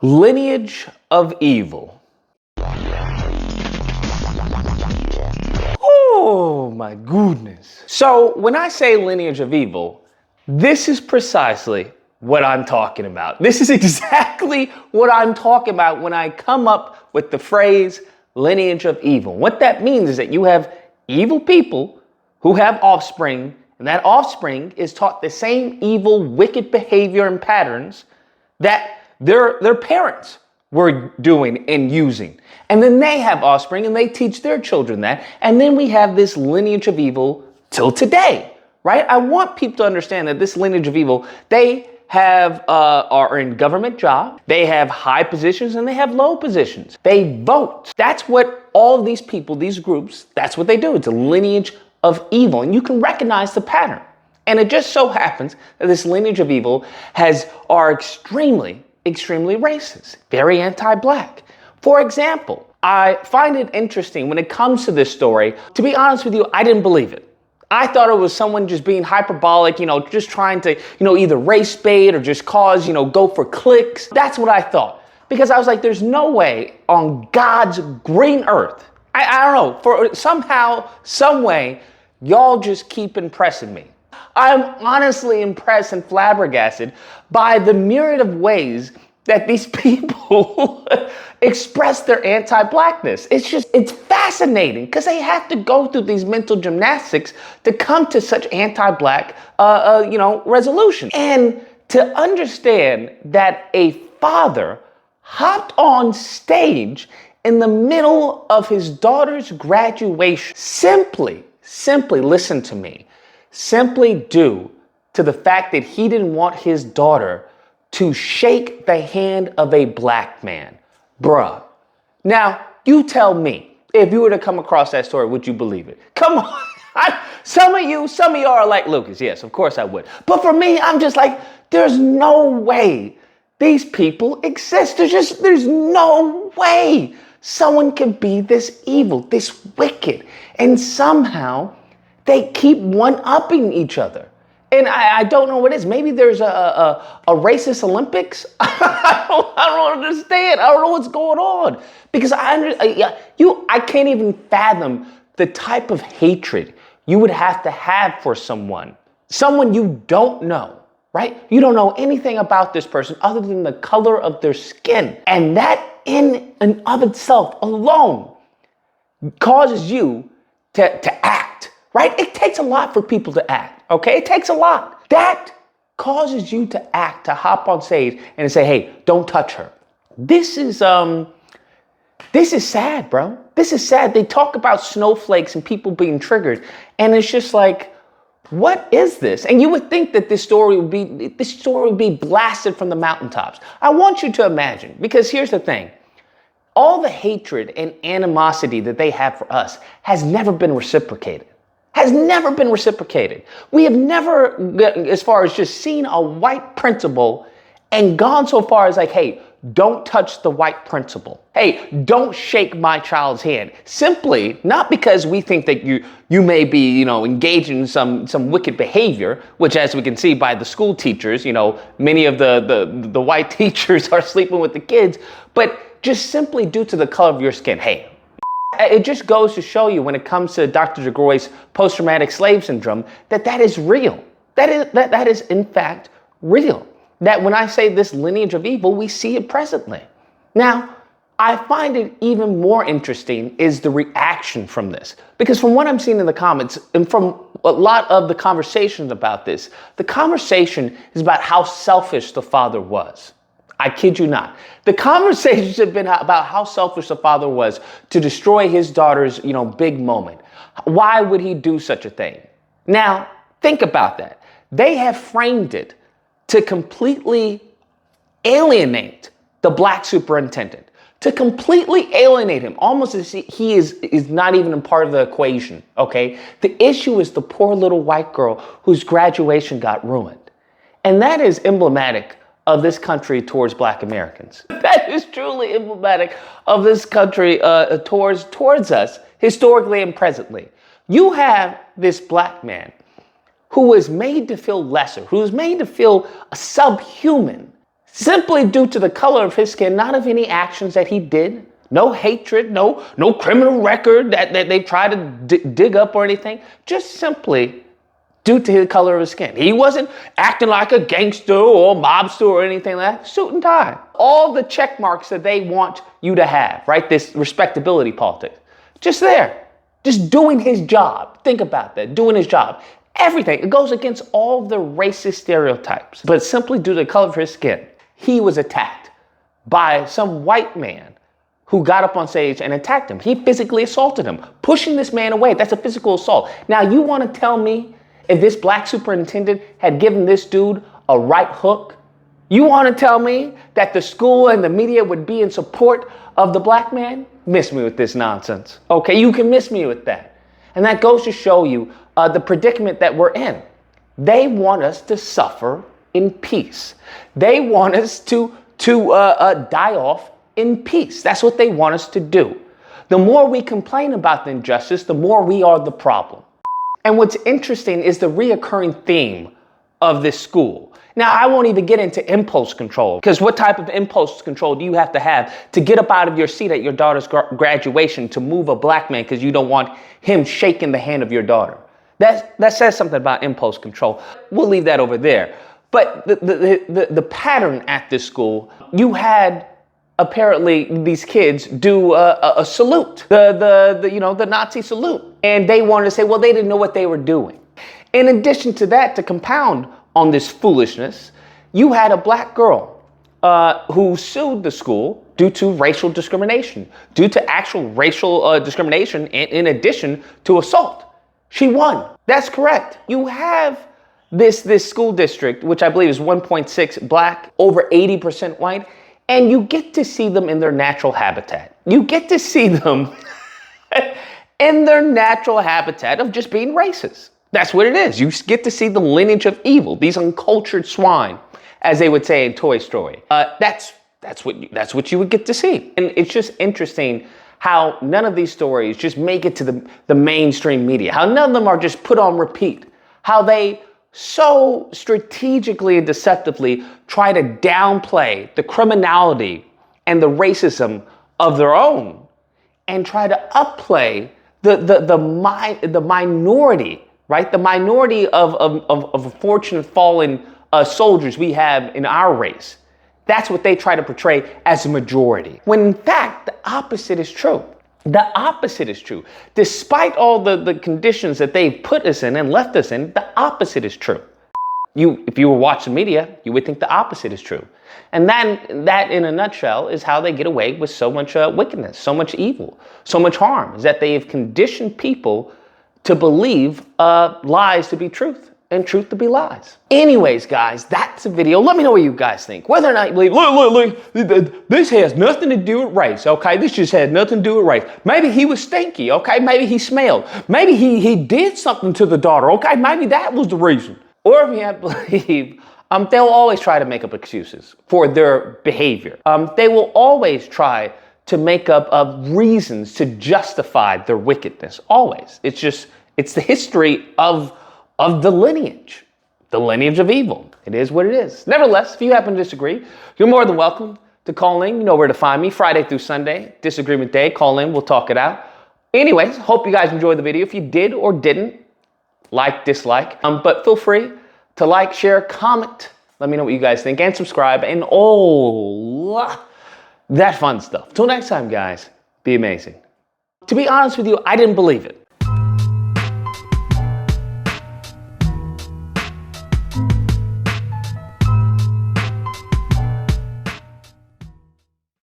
Lineage of evil. Oh my goodness. So when I say lineage of evil, this is precisely what I'm talking about. This is exactly what I'm talking about when I come up with the phrase lineage of evil. What that means is that you have evil people who have offspring, and that offspring is taught the same evil, wicked behavior and patterns that their parents were doing and using. And then they have offspring and they teach their children that. And then we have this lineage of evil till today, right? I want people to understand that this lineage of evil, they are in government jobs, they have high positions and they have low positions. They vote. That's what all these people, these groups, that's what they do. It's a lineage of evil. And you can recognize the pattern. And it just so happens that this lineage of evil are extremely racist, very anti-black. For example, I find it interesting when it comes to this story. To be honest with you, I didn't believe it. I thought it was someone just being hyperbolic, just trying to, either race bait or just cause, go for clicks. That's what I thought. Because I was like, there's no way on God's green earth. I don't know, for somehow, some way, y'all just keep impressing me. I'm honestly impressed and flabbergasted by the myriad of ways that these people express their anti-blackness. It's fascinating because they have to go through these mental gymnastics to come to such anti-black, resolution. And to understand that a father hopped on stage in the middle of his daughter's graduation, simply listen to me, simply due to the fact that he didn't want his daughter to shake the hand of a black man. Bruh. Now, you tell me, if you were to come across that story, would you believe it? Come on. Some of you are like Lucas. Yes, of course I would. But for me, I'm just like, there's no way these people exist. There's no way someone can be this evil, this wicked, and somehow they keep one-upping each other. And I don't know what it is. Maybe there's a racist Olympics. I don't understand. I don't know what's going on. Because I can't even fathom the type of hatred you would have to have for someone you don't know, right? You don't know anything about this person other than the color of their skin. And that in and of itself alone causes you to act, right? It takes a lot for people to act. Okay, it takes a lot. That causes you to act, to hop on stage and say, hey, don't touch her. This is sad, bro. This is sad. They talk about snowflakes and people being triggered. And it's just like, what is this? And you would think that this story would be blasted from the mountaintops. I want you to imagine, because here's the thing. All the hatred and animosity that they have for us has never been reciprocated. Has never been reciprocated. We have never, as far as just seen a white principal and gone so far as like, hey, don't touch the white principal. Hey, don't shake my child's hand. Simply, not because we think that you may be, engaged in some wicked behavior, which as we can see by the school teachers, many of the white teachers are sleeping with the kids, but just simply due to the color of your skin. Hey, it just goes to show you when it comes to Dr. DeGroy's post-traumatic slave syndrome that is real. That is in fact real. That when I say this lineage of evil, we see it presently. Now, I find it even more interesting is the reaction from this. Because from what I'm seeing in the comments and from a lot of the conversations about this, the conversation is about how selfish the father was. I kid you not. The conversations have been about how selfish the father was to destroy his daughter's, big moment. Why would he do such a thing? Now, think about that. They have framed it to completely alienate the black superintendent, to completely alienate him, almost as he is not even a part of the equation, okay? The issue is the poor little white girl whose graduation got ruined. And that is emblematic of this country towards black Americans. That is truly emblematic of this country towards us, historically and presently. You have this black man who was made to feel lesser, who was made to feel subhuman, simply due to the color of his skin, not of any actions that he did. No hatred, no criminal record that they try to dig up or anything. Just simply due to the color of his skin. He wasn't acting like a gangster or mobster or anything like that. Suit and tie. All the check marks that they want you to have, right? This respectability politics. Just there. Just doing his job. Think about that. Doing his job. Everything. It goes against all the racist stereotypes. But simply due to the color of his skin, he was attacked by some white man who got up on stage and attacked him. He physically assaulted him, pushing this man away. That's a physical assault. Now, you want to tell me if this black superintendent had given this dude a right hook? You want to tell me that the school and the media would be in support of the black man? Miss me with this nonsense. Okay, you can miss me with that. And that goes to show you the predicament that we're in. They want us to suffer in peace. They want us to die off in peace. That's what they want us to do. The more we complain about the injustice, the more we are the problem. And what's interesting is the reoccurring theme of this school. Now, I won't even get into impulse control, because what type of impulse control do you have to get up out of your seat at your daughter's graduation to move a black man because you don't want him shaking the hand of your daughter? That says something about impulse control. We'll leave that over there. But the pattern at this school, you had apparently these kids do a salute, the Nazi salute. And they wanted to say, well, they didn't know what they were doing. In addition to that, to compound on this foolishness, you had a black girl who sued the school due to racial discrimination, due to actual racial discrimination, in addition to assault. She won. That's correct. You have this school district, which I believe is 1.6 black, over 80% white, and you get to see them in their natural habitat. You get to see them in their natural habitat of just being racist. That's what it is. You get to see the lineage of evil, these uncultured swine, as they would say in Toy Story. That's what you would get to see. And it's just interesting how none of these stories just make it to the mainstream media, how none of them are just put on repeat, how they so strategically and deceptively try to downplay the criminality and the racism of their own and try to upplay the minority, right? The minority of fortunate fallen soldiers we have in our race. That's what they try to portray as a majority. When in fact, the opposite is true. The opposite is true. Despite all the conditions that they've put us in and left us in, the opposite is true. If you were watching media, you would think the opposite is true. And that in a nutshell is how they get away with so much wickedness, so much evil, so much harm, is that they have conditioned people to believe lies to be truth and truth to be lies. Anyways, guys, that's the video. Let me know what you guys think. Whether or not you believe, look, this has nothing to do with race, okay? This just had nothing to do with race. Maybe he was stinky, okay? Maybe he smelled. Maybe he did something to the daughter, okay? Maybe that was the reason. Or if you have to believe, they'll always try to make up excuses for their behavior. They will always try to make up reasons to justify their wickedness, always. It's the history of the lineage of evil. It is what it is. Nevertheless, if you happen to disagree, you're more than welcome to call in. You know where to find me, Friday through Sunday, disagreement day. Call in, we'll talk it out. Anyways, hope you guys enjoyed the video. If you did or didn't, like, dislike, but feel free to like, share, comment. Let me know what you guys think, and subscribe, and all that fun stuff. Till next time, guys, be amazing. To be honest with you, I didn't believe it.